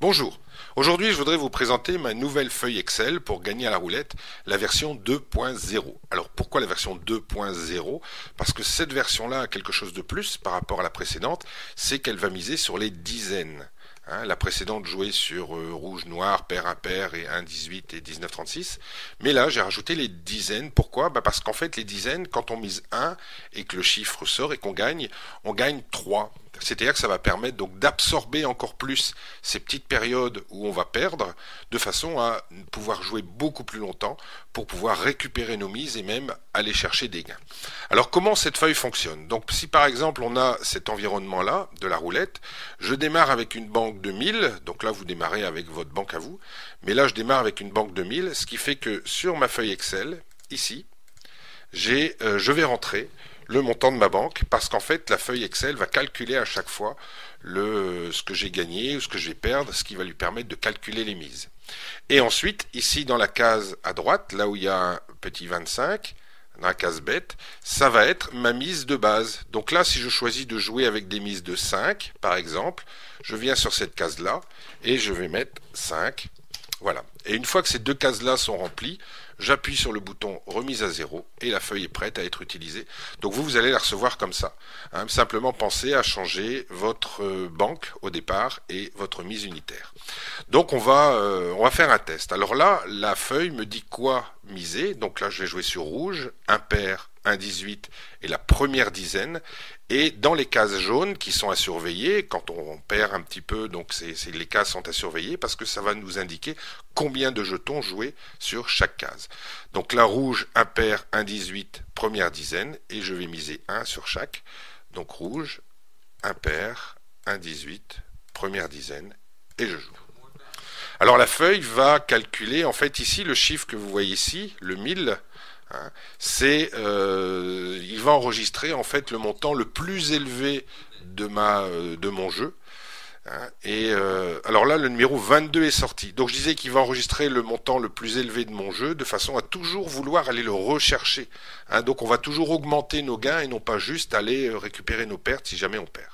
Bonjour, aujourd'hui je voudrais vous présenter ma nouvelle feuille Excel pour gagner à la roulette, la version 2.0. Alors pourquoi la version 2.0? Parce que cette version-là a quelque chose de plus par rapport à la précédente, c'est qu'elle va miser sur les dizaines. La précédente jouait sur rouge, noir, pair, impair et 1, 18 et 19, 36. Mais là, j'ai rajouté les dizaines. Pourquoi? Parce qu'en fait, les dizaines, quand on mise 1 et que le chiffre sort et qu'on gagne, on gagne 3. C'est-à-dire que ça va permettre donc d'absorber encore plus ces petites périodes où on va perdre, de façon à pouvoir jouer beaucoup plus longtemps pour pouvoir récupérer nos mises et même aller chercher des gains. Alors comment cette feuille fonctionne? Donc si par exemple on a cet environnement-là de la roulette, je démarre avec une banque de 1000, donc là vous démarrez avec votre banque à vous, mais là je démarre avec une banque de 1000, ce qui fait que sur ma feuille Excel, ici, je vais rentrer le montant de ma banque parce qu'en fait la feuille Excel va calculer à chaque fois ce que j'ai gagné ou ce que je vais perdre, ce qui va lui permettre de calculer les mises. Et ensuite, ici dans la case à droite, là où il y a un petit 25, dans la case bête, ça va être ma mise de base. Donc là, si je choisis de jouer avec des mises de 5, par exemple, je viens sur cette case-là et je vais mettre 5. Voilà. Et une fois que ces deux cases-là sont remplies, j'appuie sur le bouton remise à zéro et la feuille est prête à être utilisée. Donc vous allez la recevoir comme ça. Simplement pensez à changer votre banque au départ et votre mise unitaire. Donc on va faire un test. Alors là, la feuille me dit quoi miser. Donc là, je vais jouer sur rouge, impair, 1,18 et la première dizaine. Et dans les cases jaunes qui sont à surveiller, quand on perd un petit peu, donc les cases sont à surveiller parce que ça va nous indiquer combien de jetons jouer sur chaque case. Donc là, rouge, impair, 1,18, première dizaine, et je vais miser 1 sur chaque. Donc rouge, impair, 1,18, première dizaine, et je joue. Alors la feuille va calculer, en fait ici, le chiffre que vous voyez ici, le 1000, il va enregistrer en fait le montant le plus élevé de mon jeu. Alors là, le numéro 22 est sorti. Donc je disais qu'il va enregistrer le montant le plus élevé de mon jeu de façon à toujours vouloir aller le rechercher. Donc on va toujours augmenter nos gains et non pas juste aller récupérer nos pertes si jamais on perd.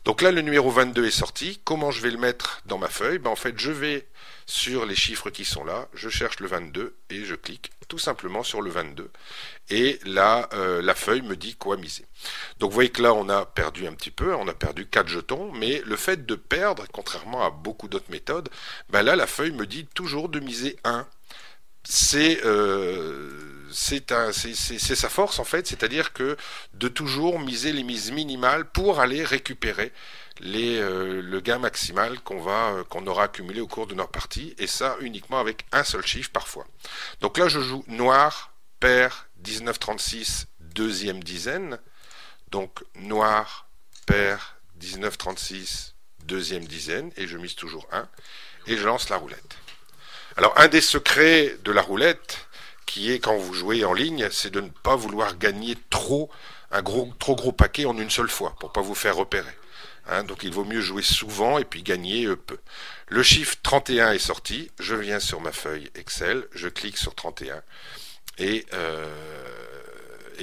Donc là, le numéro 22 est sorti. Comment je vais le mettre dans ma feuille? En fait, je vais sur les chiffres qui sont là, je cherche le 22 et je clique tout simplement sur le 22. Et là, la feuille me dit quoi miser. Donc vous voyez que là, on a perdu un petit peu, on a perdu 4 jetons, mais le fait de perdre, contrairement à beaucoup d'autres méthodes, là, la feuille me dit toujours de miser 1. C'est sa force en fait, c'est-à-dire que de toujours miser les mises minimales pour aller récupérer le gain maximal qu'on aura accumulé au cours de notre partie, et ça uniquement avec un seul chiffre parfois. Donc là je joue noir, pair, 19-36, deuxième dizaine. Donc noir, pair, 19-36, deuxième dizaine, et je mise toujours 1, et je lance la roulette. Alors un des secrets de la roulette, qui est quand vous jouez en ligne, c'est de ne pas vouloir gagner trop gros paquet en une seule fois, pour pas vous faire repérer. Donc il vaut mieux jouer souvent et puis gagner peu. Le chiffre 31 est sorti, je viens sur ma feuille Excel, je clique sur 31 et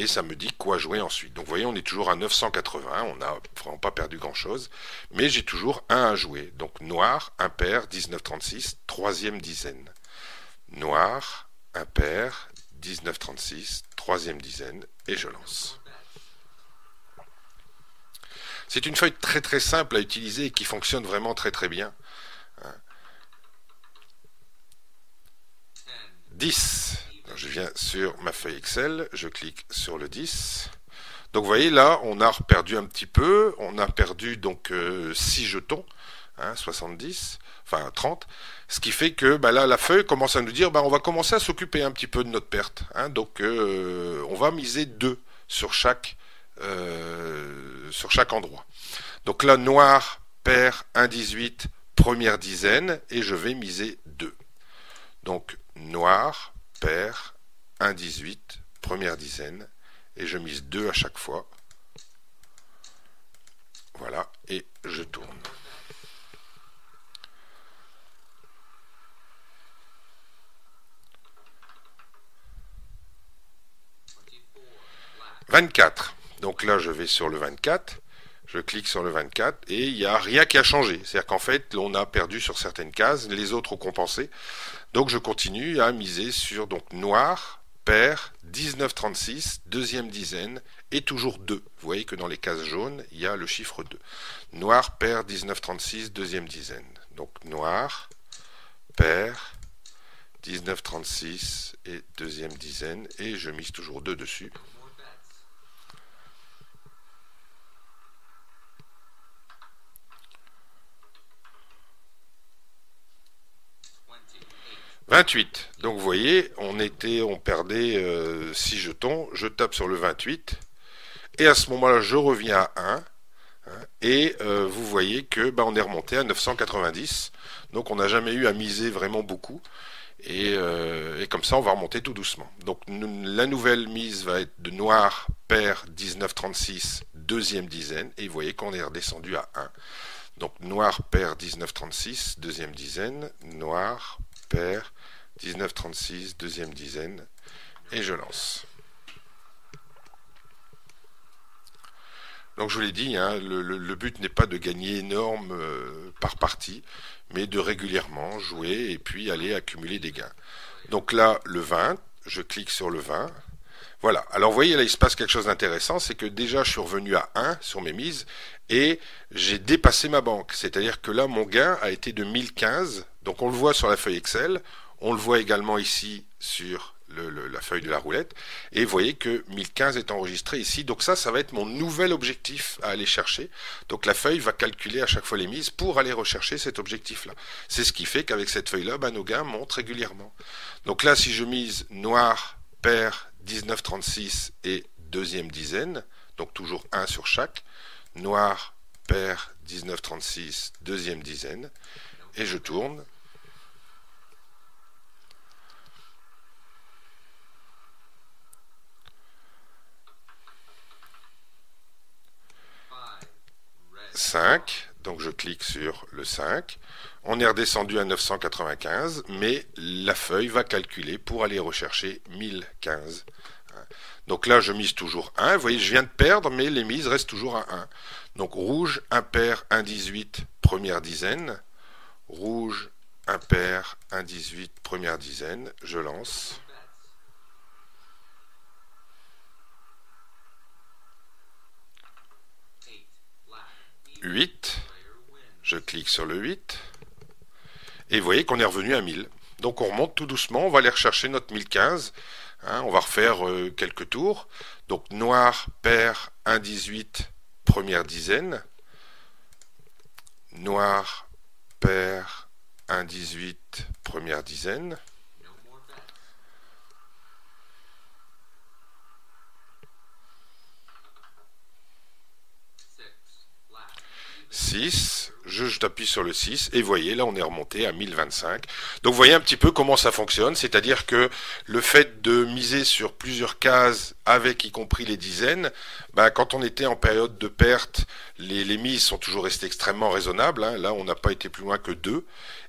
ça me dit quoi jouer ensuite. Donc vous voyez, on est toujours à 980, on n'a vraiment pas perdu grand chose, mais j'ai toujours 1 à jouer. Donc noir, impair, 19-36, troisième dizaine. Noir, impair, 19-36, troisième dizaine, et je lance. C'est une feuille très très simple à utiliser et qui fonctionne vraiment très très bien. 10. Je viens sur ma feuille Excel, je clique sur le 10. Donc vous voyez là, on a perdu un petit peu, on a perdu donc 6 jetons, 70, enfin 30, ce qui fait que là la feuille commence à nous dire on va commencer à s'occuper un petit peu de notre perte. Donc on va miser 2 sur chaque endroit. Donc là, noir, pair, 1,18, première dizaine, et je vais miser 2. Donc noir, pair, 1,18, première dizaine, et je mise 2 à chaque fois. Voilà, et je tourne. « 24 ». Donc là, je vais sur le 24. Je clique sur le 24 et il n'y a rien qui a changé. C'est-à-dire qu'en fait, on a perdu sur certaines cases, les autres ont compensé. Donc je continue à miser sur donc noir, pair, 19,36, deuxième dizaine et toujours 2. Vous voyez que dans les cases jaunes, il y a le chiffre 2. Noir, pair, 19,36, deuxième dizaine. Donc noir, pair, 19,36 et deuxième dizaine. Et je mise toujours 2 dessus. 28. Donc vous voyez, on perdait 6 jetons. Je tape sur le 28. Et à ce moment-là, je reviens à 1. Et vous voyez que on est remonté à 990. Donc on n'a jamais eu à miser vraiment beaucoup. Et comme ça, on va remonter tout doucement. Donc la nouvelle mise va être de noir, pair, 19,36, deuxième dizaine. Et vous voyez qu'on est redescendu à 1. Donc noir, pair, 19,36, deuxième dizaine. Noir, pair, 19,36, deuxième dizaine. Et je lance. Donc je vous l'ai dit, hein, le but n'est pas de gagner énorme par partie, mais de régulièrement jouer et puis aller accumuler des gains. Donc là, le 20, je clique sur le 20. Voilà, alors vous voyez là il se passe quelque chose d'intéressant, c'est que déjà je suis revenu à 1 sur mes mises et j'ai dépassé ma banque. C'est-à-dire que là mon gain a été de 1015, donc on le voit sur la feuille Excel, on le voit également ici sur la feuille de la roulette, et vous voyez que 1015 est enregistré ici, donc ça va être mon nouvel objectif à aller chercher. Donc la feuille va calculer à chaque fois les mises pour aller rechercher cet objectif-là. C'est ce qui fait qu'avec cette feuille-là, nos gains montent régulièrement. Donc là, si je mise noir, pair, 19,36 et deuxième dizaine, donc toujours 1 sur chaque, noir, pair, 19,36, deuxième dizaine, et je tourne. Donc je clique sur le 5. On est redescendu à 995, mais la feuille va calculer pour aller rechercher 1015. Donc là, je mise toujours 1. Vous voyez, je viens de perdre, mais les mises restent toujours à 1. Donc rouge, impair, 1,18, première dizaine. Rouge, impair, 1,18, première dizaine. Je lance. 8. Je clique sur le 8. Et vous voyez qu'on est revenu à 1000. Donc on remonte tout doucement, on va aller rechercher notre 1015. On va refaire quelques tours. Donc noir, pair, 1,18, première dizaine. Noir, pair, 1,18, première dizaine. 6, je t'appuie sur le 6 et vous voyez là on est remonté à 1025. Donc vous voyez un petit peu comment ça fonctionne, c'est-à-dire que le fait de miser sur plusieurs cases avec y compris les dizaines, quand on était en période de perte, les mises sont toujours restées extrêmement raisonnables, hein. Là on n'a pas été plus loin que 2.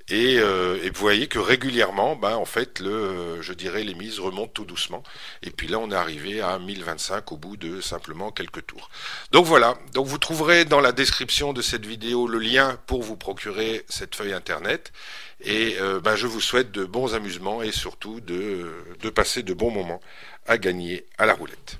Et vous voyez que régulièrement, en fait, je dirais les mises remontent tout doucement. Et puis là, on est arrivé à 1025 au bout de simplement quelques tours. Donc voilà. Donc vous trouverez dans la description de cette vidéo le lien pour vous procurer cette feuille internet. Et je vous souhaite de bons amusements et surtout de passer de bons moments à gagner à la roulette.